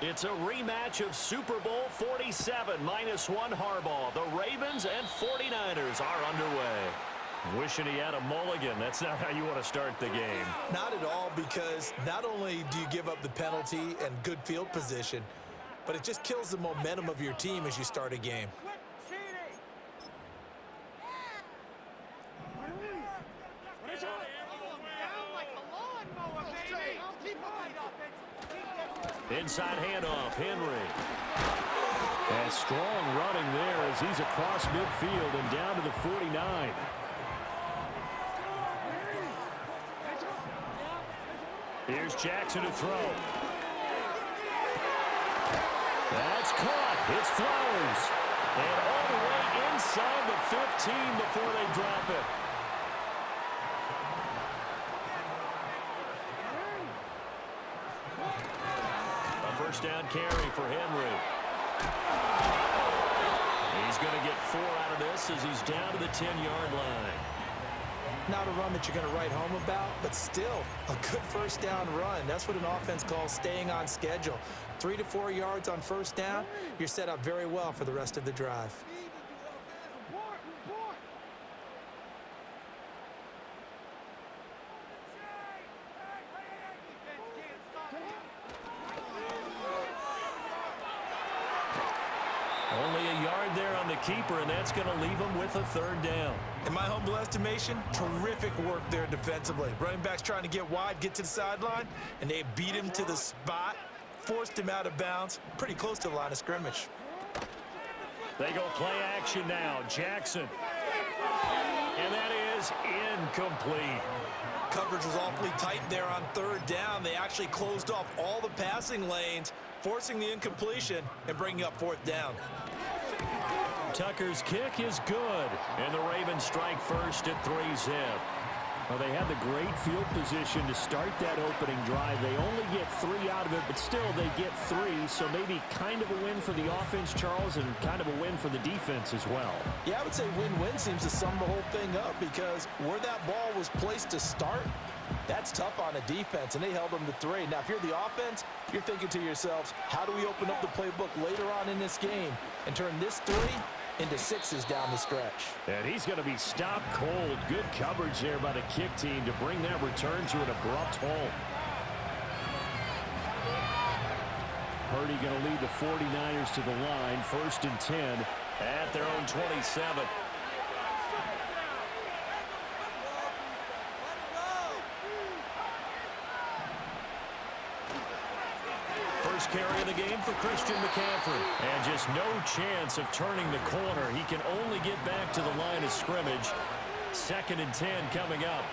It's a rematch of Super Bowl 47, -1 Harbaugh. The Ravens and 49ers are underway. Wishing he had a mulligan. That's not how you want to start the game. Not at all, because not only do you give up the penalty and good field position, but it just kills the momentum of your team as you start a game. Inside handoff, Henry. And strong running there as he's across midfield and down to the 49. Here's Jackson to throw. That's caught. It's Flowers. And all the way inside the 15 before they drop it. A first down carry for Henry. He's going to get 4 out of this as he's down to the 10-yard line. Not a run that you're going to write home about, but still a good first down run. That's what an offense calls staying on schedule. 3 to 4 yards on first down, you're set up very well for the rest of the drive. Only a yard there on the keeper, and that's going to leave him with a third down. In my humble estimation, terrific work there defensively. Running back's trying to get wide, get to the sideline, and they beat him to the spot, forced him out of bounds, pretty close to the line of scrimmage. They go play action now. Jackson. And that is incomplete. Coverage was awfully tight there on third down. They actually closed off all the passing lanes, forcing the incompletion and bringing up fourth down. Tucker's kick is good, and the Ravens strike first at 3-zip. Well, they had the great field position to start that opening drive. They only get 3 out of it, but still they get 3, so maybe kind of a win for the offense, Charles, and kind of a win for the defense as well. Yeah, I would say win-win seems to sum the whole thing up, because where that ball was placed to start, that's tough on a defense, and they held them to 3. Now, if you're the offense, you're thinking to yourselves, how do we open up the playbook later on in this game and turn this 3 into 6s down the stretch? And he's going to be stopped cold. Good coverage there by the kick team to bring that return to an abrupt halt. Purdy going to lead the 49ers to the line, 1st and 10 at their own 27. First carry of the game for Christian McCaffrey. And just no chance of turning the corner. He can only get back to the line of scrimmage. 2nd and 10 coming up.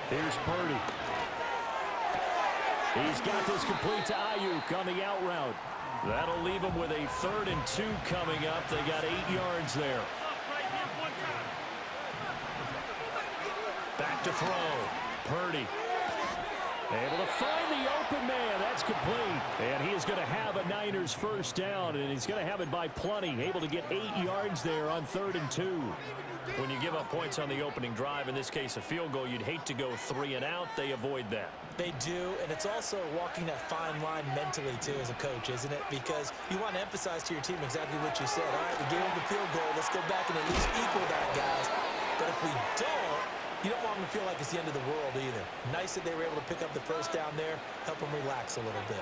Here's Purdy. He's got this complete to Ayuk on the out route. That'll leave him with a 3rd and 2 coming up. They got 8 yards there. Back to throw. Purdy. Able to find the open man. That's complete. And he is going to have a Niners first down, and he's going to have it by plenty. Able to get 8 yards there on 3rd and 2. When you give up points on the opening drive, in this case a field goal, you'd hate to go 3 and out. They avoid that. They do, and it's also walking that fine line mentally, too, as a coach, isn't it? Because you want to emphasize to your team exactly what you said. All right, we gave them the field goal. Let's go back and at least equal that, guys. But if we don't, you don't want them to feel like it's the end of the world either. Nice that they were able to pick up the first down there, help them relax a little bit.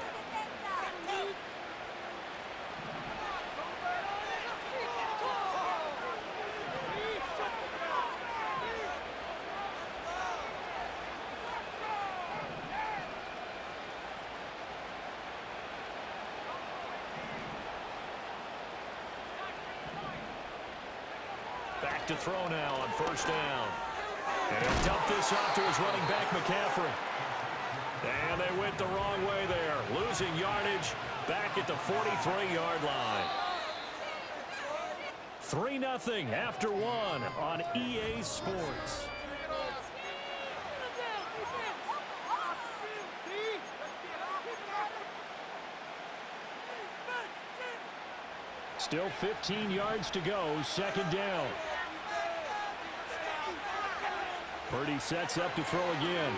Back to throw now on first down. And he'll dump this off to his running back, McCaffrey. And they went the wrong way there. Losing yardage back at the 43-yard line. 3-0 after 1 on EA Sports. Still 15 yards to go, 2nd down. Purdy sets up to throw again.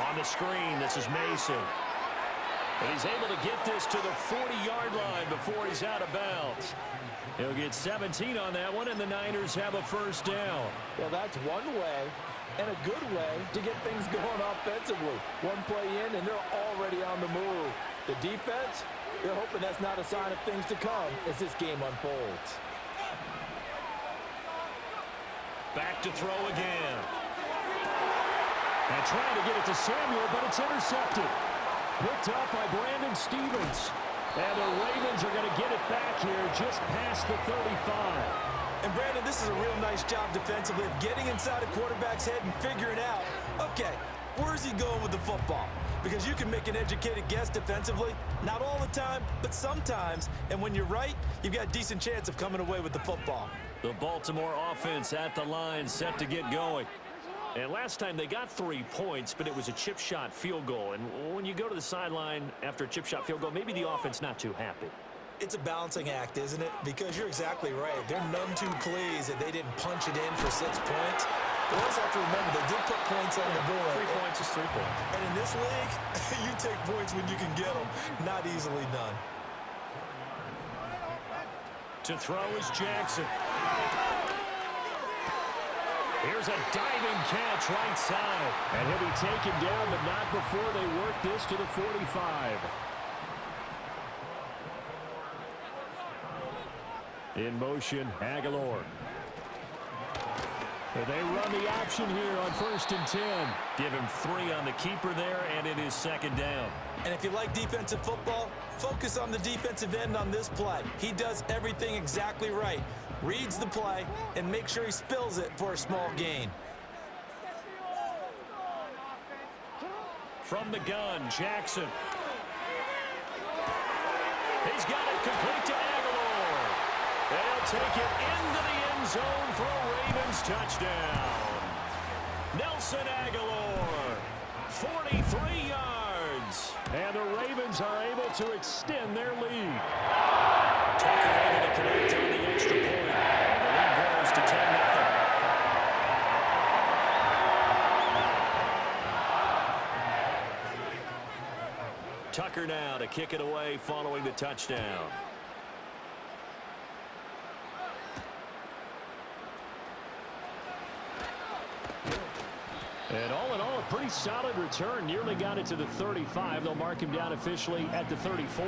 On the screen, this is Mason. And he's able to get this to the 40-yard line before he's out of bounds. He'll get 17 on that one, and the Niners have a first down. Well, that's one way and a good way to get things going offensively. One play in, and they're already on the move. The defense, they're hoping that's not a sign of things to come as this game unfolds. Back to throw again. And trying to get it to Samuel, but it's intercepted. Picked up by Brandon Stevens. And the Ravens are going to get it back here just past the 35. And Brandon, this is a real nice job defensively of getting inside a quarterback's head and figuring out, okay, where's he going with the football? Because you can make an educated guess defensively, not all the time, but sometimes. And when you're right, you've got a decent chance of coming away with the football. The Baltimore offense at the line, set to get going. And last time they got 3 points, but it was a chip shot field goal. And when you go to the sideline after a chip shot field goal, maybe the offense not too happy. It's a balancing act, isn't it? Because you're exactly right. They're none too pleased that they didn't punch it in for 6 points. But also have to remember, they did put points on the board. 3 points is 3 points. And in this league, you take points when you can get them. Not easily done. To throw is Jackson. Here's a diving catch right side. And he'll be taken down, but not before they work this to the 45. In motion, Aguilar. They run the option here on 1st and 10. Give him 3 on the keeper there, and it is 2nd down. And if you like defensive football, focus on the defensive end on this play. He does everything exactly right. Reads the play and make sure he spills it for a small gain. From the gun, Jackson. He's got it complete to Aguilar. They'll take it into the end zone for a Ravens touchdown. Nelson Aguilar, 43 yards. And the Ravens are able to extend their lead. Tucker able to connect on the extra point. And the lead grows to 10-0. Tucker now to kick it away following the touchdown. And all in all, a pretty solid return. Nearly got it to the 35. They'll mark him down officially at the 34.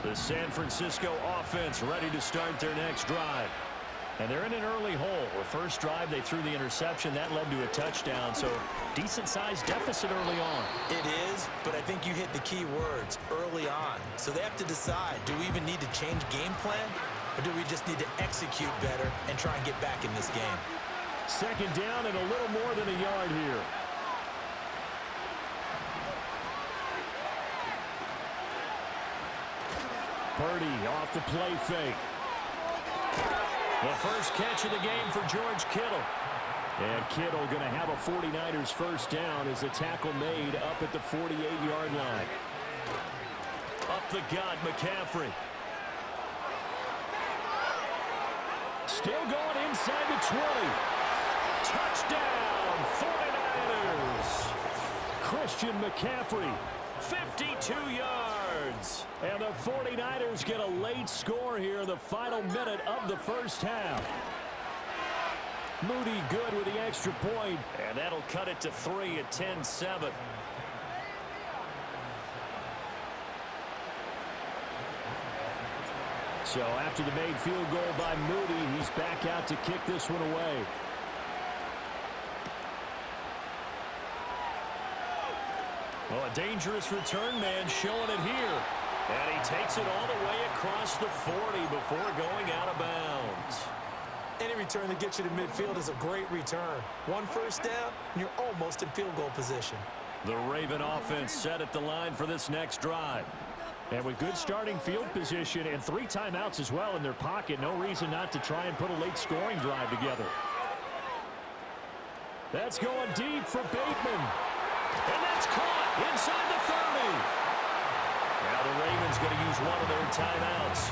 The San Francisco offense ready to start their next drive. And they're in an early hole. The first drive, they threw the interception. That led to a touchdown, so decent-sized deficit early on. It is, but I think you hit the key words, early on. So they have to decide, do we even need to change game plan, or do we just need to execute better and try and get back in this game? 2nd down and a little more than a yard here. Purdy off the play fake. The first catch of the game for George Kittle. And Kittle going to have a 49ers first down as the tackle made up at the 48-yard line. Up the gut, McCaffrey. Still going inside the 20. Touchdown, 49ers. Christian McCaffrey, 52 yards. And the 49ers get a late score here in the final minute of the first half. Moody good with the extra point, and that'll cut it to 3 at 10-7. So after the made field goal by Moody, he's back out to kick this one away. Well, a dangerous return man showing it here. And he takes it all the way across the 40 before going out of bounds. Any return that gets you to midfield is a great return. 1 first down, and you're almost in field goal position. The Raven offense set at the line for this next drive. And with good starting field position and 3 timeouts as well in their pocket, no reason not to try and put a late scoring drive together. That's going deep for Bateman. And that's caught inside the 30. Now the Ravens going to use one of their timeouts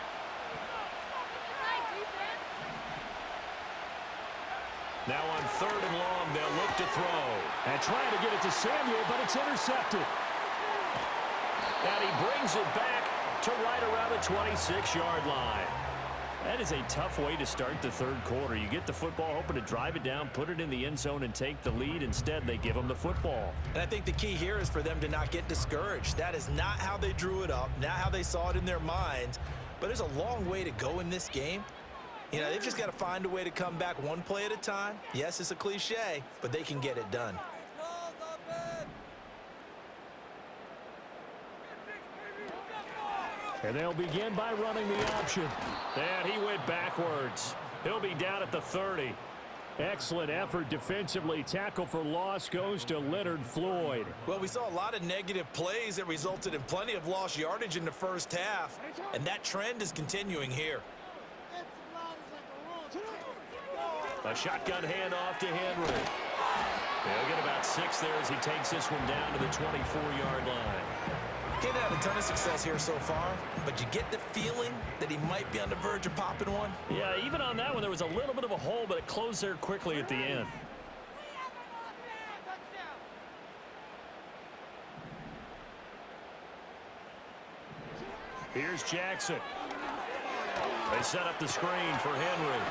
Now on 3rd and long, they'll look to throw. And trying to get it to Samuel, but it's intercepted. And he brings it back to right around the 26-yard line. That is a tough way to start the 3rd quarter. You get the football, hoping to drive it down, put it in the end zone, and take the lead. Instead, they give them the football. And I think the key here is for them to not get discouraged. That is not how they drew it up, not how they saw it in their minds. But there's a long way to go in this game. You know, they've just got to find a way to come back one play at a time. Yes, it's a cliche, but they can get it done. And they'll begin by running the option. And he went backwards. He'll be down at the 30. Excellent effort defensively. Tackle for loss goes to Leonard Floyd. Well, we saw a lot of negative plays that resulted in plenty of lost yardage in the first half, and that trend is continuing here. A shotgun handoff to Henry. He'll get about 6 there as he takes this one down to the 24-yard line. He's had a ton of success here so far, but you get the feeling that he might be on the verge of popping one. Yeah, even on that one, there was a little bit of a hole, but it closed there quickly at the end. Here's Jackson. They set up the screen for Henry.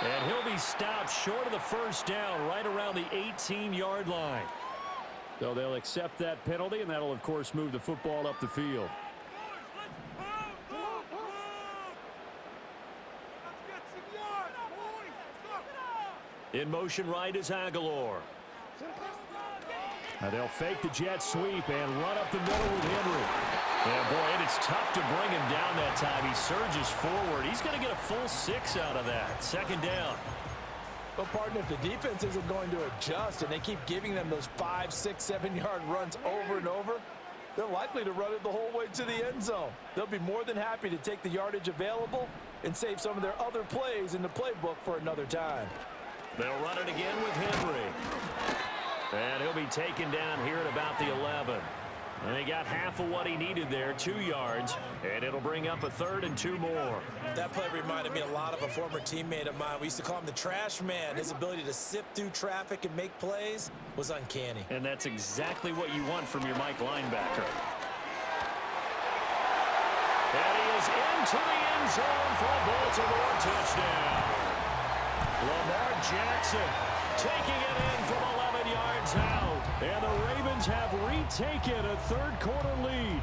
And he'll be stopped short of the first down right around the 18-yard line. So they'll accept that penalty, and that'll, of course, move the football up the field. In motion right is Aguilar. Now they'll fake the jet sweep and run up the middle with Henry. Yeah, boy, and it's tough to bring him down that time. He surges forward. He's going to get a full 6 out of that. 2nd down. Well, partner, if the defense isn't going to adjust and they keep giving them those 5, 6, 7-yard runs over and over, they're likely to run it the whole way to the end zone. They'll be more than happy to take the yardage available and save some of their other plays in the playbook for another time. They'll run it again with Henry. And he'll be taken down here at about the 11. And they got half of what he needed there, 2 yards, and it'll bring up a 3rd and 2 more. That play reminded me a lot of a former teammate of mine. We used to call him the trash man. His ability to sift through traffic and make plays was uncanny. And that's exactly what you want from your Mike linebacker. And he is into the end zone for a Baltimore touchdown. Lamar Jackson taking it in from 11 yards out. And the Ravens have retaken a 3rd quarter lead.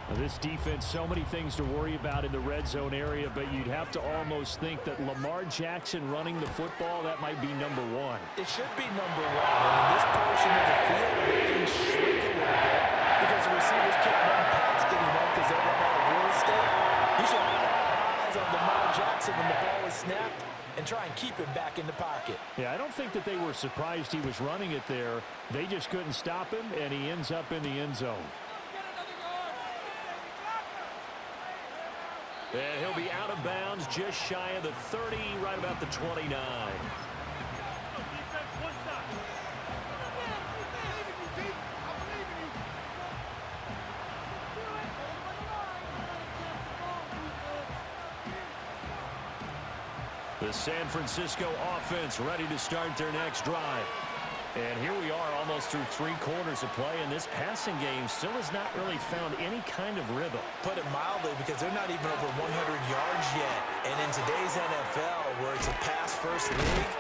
Now, this defense, so many things to worry about in the red zone area, but you'd have to almost think that Lamar Jackson running the football, that might be number 1. It should be number 1. And in this portion of the field, things shrink a little bit because the receivers can't run past anyone because they run out of real estate. You should have eyes on Lamar Jackson when the ball is snapped and try and keep him back in the pocket. Yeah, I don't think that they were surprised he was running it there. They just couldn't stop him, and he ends up in the end zone. And he'll be out of bounds just shy of the 30, right about the 29. The San Francisco offense ready to start their next drive. And here we are almost through 3 quarters of play, and this passing game still has not really found any kind of rhythm. Put it mildly, because they're not even over 100 yards yet. And in today's NFL, where it's a pass-first league,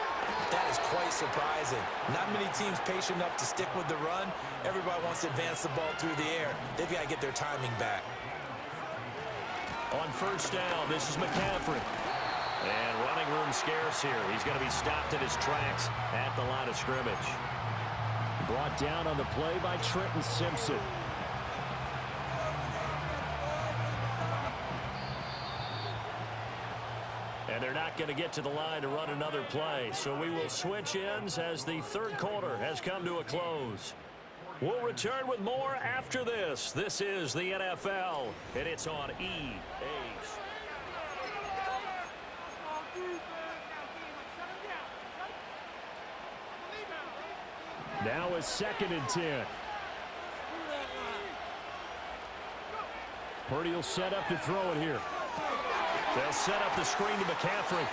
that is quite surprising. Not many teams patient enough to stick with the run. Everybody wants to advance the ball through the air. They've got to get their timing back. On 1st down, this is McCaffrey. And running room scarce here. He's going to be stopped in his tracks at the line of scrimmage. Brought down on the play by Trenton Simpson. And they're not going to get to the line to run another play. So we will switch ends as the 3rd quarter has come to a close. We'll return with more after this. This is the NFL, and it's on EA. Now a 2nd and 10. Purdy will set up to throw it here. They'll set up the screen to McCaffrey.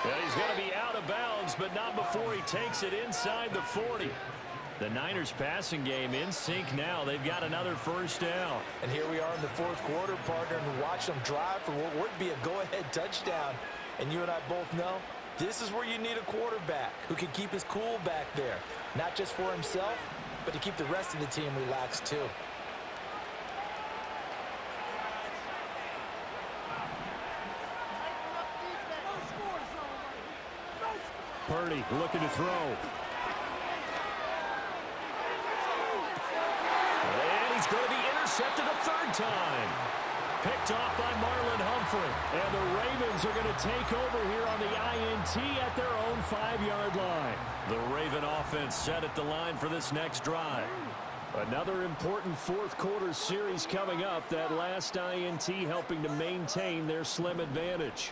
And he's going to be out of bounds, but not before he takes it inside the 40. The Niners passing game in sync now. They've got another first down. And here we are in the fourth quarter, partner, and watch them drive for what would be a go-ahead touchdown. And you and I both know this is where you need a quarterback who can keep his cool back there, not just for himself, but to keep the rest of the team relaxed too. Purdy looking to throw. And he's going to be intercepted a third time. Picked off by Marlon Humphrey. And the Ravens are going to take over here on the INT at their own 5-yard line. The Raven offense set at the line for this next drive. Another important fourth quarter series coming up. That last INT helping to maintain their slim advantage.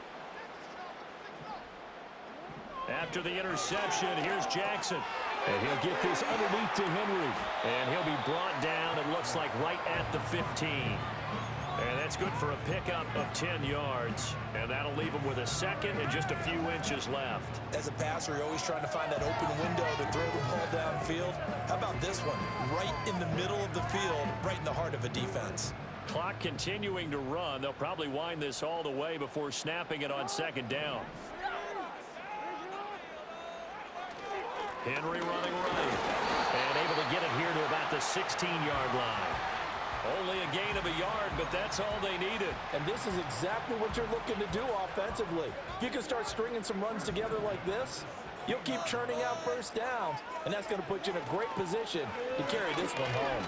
After the interception, here's Jackson. And he'll get this underneath to Henry. And he'll be brought down, it looks like, right at the 15. And that's good for a pickup of 10 yards. And that'll leave him with a second and just a few inches left. As a passer, you're always trying to find that open window to throw the ball downfield. How about this one? Right in the middle of the field, right in the heart of a defense. Clock continuing to run. They'll probably wind this all the way before snapping it on second down. Henry running right. And able to get it here to about the 16-yard line. Only a gain of a yard, but that's all they needed. And this is exactly what you're looking to do offensively. If you can start stringing some runs together like this, you'll keep churning out first downs, and that's going to put you in a great position to carry this one home.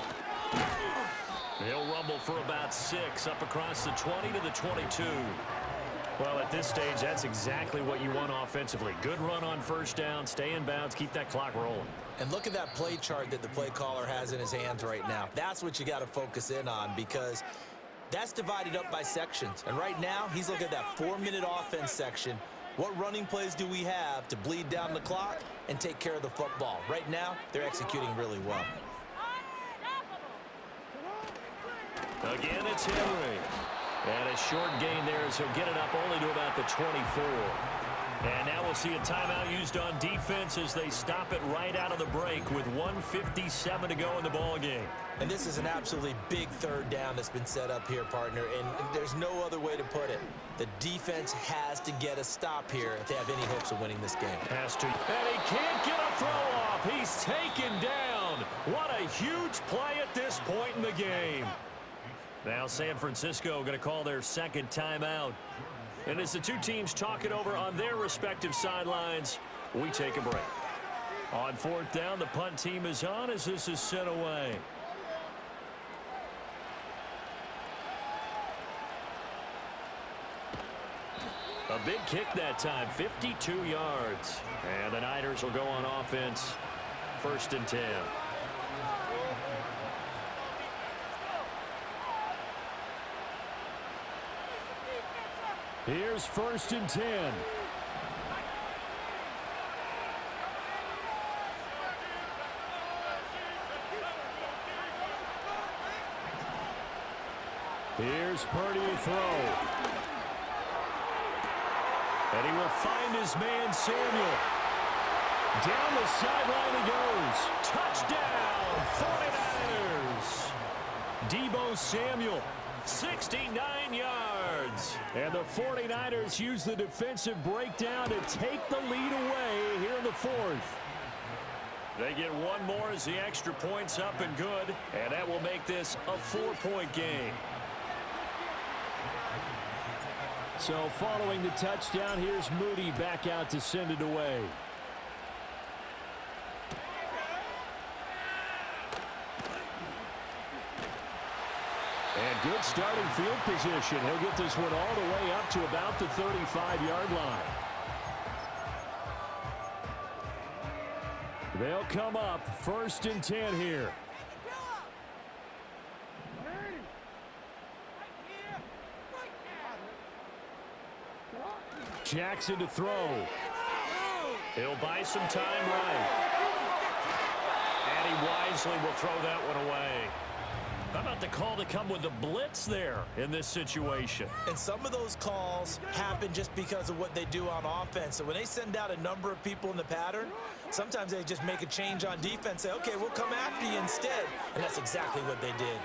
He'll rumble for about 6 up across the 20 to the 22. Well, at this stage, that's exactly what you want offensively. Good run on first down, stay in bounds, keep that clock rolling. And look at that play chart that the play caller has in his hands right now. That's what you got to focus in on, because that's divided up by sections. And right now, he's looking at that 4-minute offense section. What running plays do we have to bleed down the clock and take care of the football? Right now, they're executing really well. Again, it's Henry. And a short gain there as he'll get it up only to about the 24. And now we'll see a timeout used on defense as they stop it right out of the break with 1:57 to go in the ball game. And this is an absolutely big third down that's been set up here, partner, and there's no other way to put it. The defense has to get a stop here if they have any hopes of winning this game. Has to. And he can't get a throw off. He's taken down. What a huge play at this point in the game. Now San Francisco going to call their second timeout. And as the two teams talk it over on their respective sidelines, we take a break. On fourth down, the punt team is on as this is sent away. A big kick that time, 52 yards. And the Niners will go on offense, 1st and 10. Here's 1st and 10. Here's Purdy to throw. And he will find his man Samuel. Down the sideline he goes. Touchdown, 49ers. Deebo Samuel. 69 yards. And the 49ers use the defensive breakdown to take the lead away here in the fourth. They get one more as the extra point's up and good. And that will make this a 4-point game. So following the touchdown, here's Moody back out to send it away. And good starting field position. He'll get this one all the way up to about the 35-yard line. They'll come up 1st and 10 here. Jackson to throw. He'll buy some time right. And he wisely will throw that one away. How about the call to come with the blitz there in this situation? And some of those calls happen just because of what they do on offense. So when they send out a number of people in the pattern, sometimes they just make a change on defense, say, okay, we'll come after you instead. And that's exactly what they did.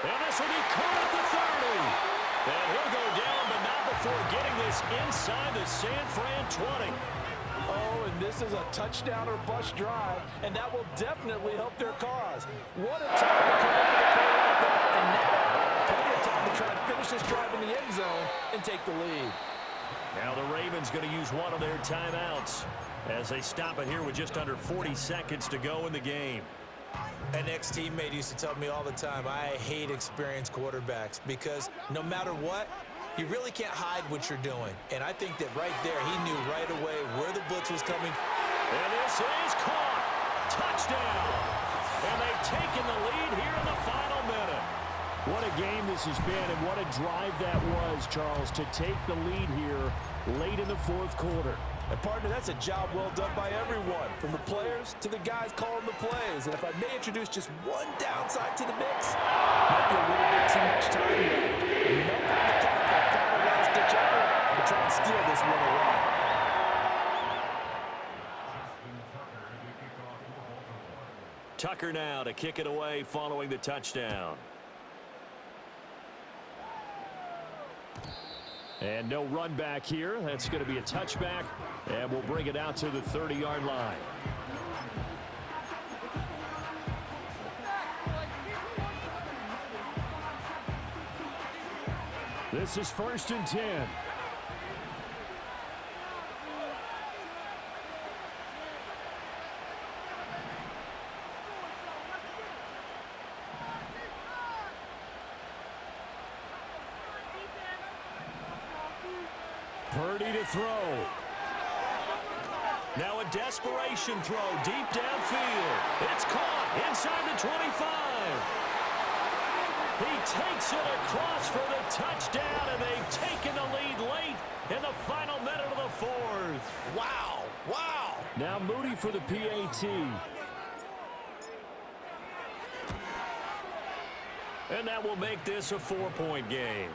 And this will be caught at the 30. And he'll go down, but not before getting this inside the San Fran 20. Oh, and this is a touchdown or bust drive, and that will definitely help their cause. What a time to come up with a play like that, and now plenty of time to try and finish this drive in the end zone and take the lead. Now the Ravens going to use one of their timeouts as they stop it here with just under 40 seconds to go in the game. An ex-teammate used to tell me all the time, I hate experienced quarterbacks because no matter what, you really can't hide what you're doing. And I think that right there, he knew right away where the blitz was coming. And this is caught. Touchdown. And they've taken the lead here in the final minute. What a game this has been, and what a drive that was, Charles, to take the lead here late in the fourth quarter. And, partner, that's a job well done by everyone, from the players to the guys calling the plays. And if I may introduce just one downside to the mix, might be a little bit too much time left. Enough on the clock for a final last-ditch effort to try and steal this one away. Tucker now to kick it away following the touchdown. And no run back here. That's going to be a touchback, and we'll bring it out to the 30-yard line. This is 1st and 10. Purdy to throw. Now a desperation throw deep downfield. It's caught inside the 25. He takes it across for the touchdown, and they've taken the lead late in the final minute of the fourth. Wow, wow. Now Moody for the PAT. And that will make this a 4-point game.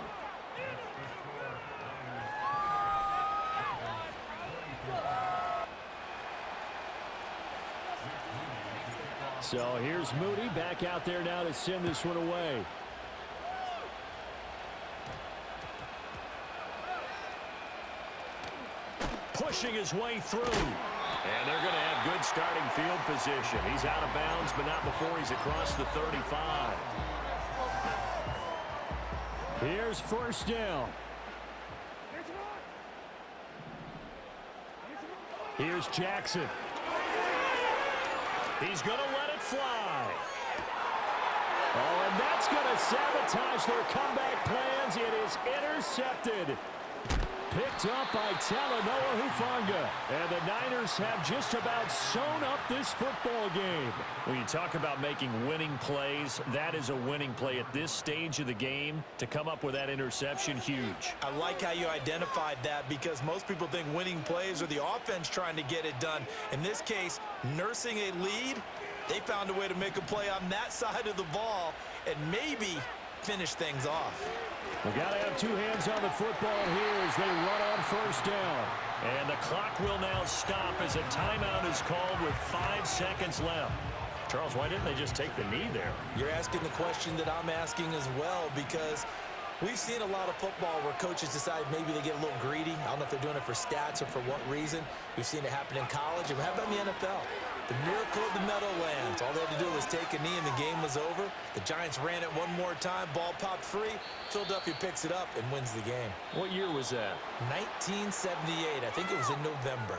So here's Moody back out there now to send this one away. Pushing his way through. And they're going to have good starting field position. He's out of bounds, but not before he's across the 35. Here's 1st down. Here's Jackson. He's going to let it fly. Oh, and that's going to sabotage their comeback plans. It is intercepted. Picked up by Talanoa Hufanga. And the Niners have just about sewn up this football game. When you talk about making winning plays, that is a winning play at this stage of the game. To come up with that interception, huge. I like how you identified that because most people think winning plays are the offense trying to get it done. In this case, nursing a lead, they found a way to make a play on that side of the ball and maybe finish things off. We got to have two hands on the football here as they run on 1st down. And the clock will now stop as a timeout is called with 5 seconds left. Charles, why didn't they just take the knee there? You're asking the question that I'm asking as well because we've seen a lot of football where coaches decide maybe they get a little greedy. I don't know if they're doing it for stats or for what reason. We've seen it happen in college. And how about in the NFL? The miracle of the Meadowlands. All they had to do was take a knee and the game was over. The Giants ran it one more time. Ball popped free. Philadelphia picks it up and wins the game. What year was that? 1978. I think it was in November.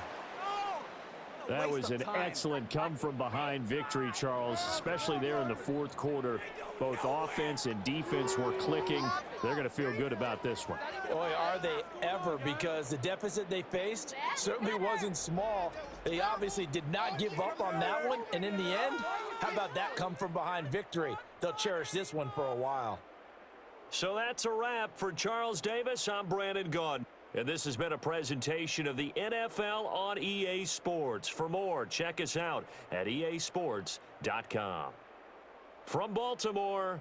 That was an excellent come-from-behind victory, Charles, especially there in the fourth quarter. Both offense and defense were clicking. They're going to feel good about this one. Boy, are they ever, because the deficit they faced certainly wasn't small. They obviously did not give up on that one, and in the end, how about that come-from-behind victory? They'll cherish this one for a while. So that's a wrap for Charles Davis. I'm Brandon Gaudin. And this has been a presentation of the NFL on EA Sports. For more, check us out at easports.com. From Baltimore,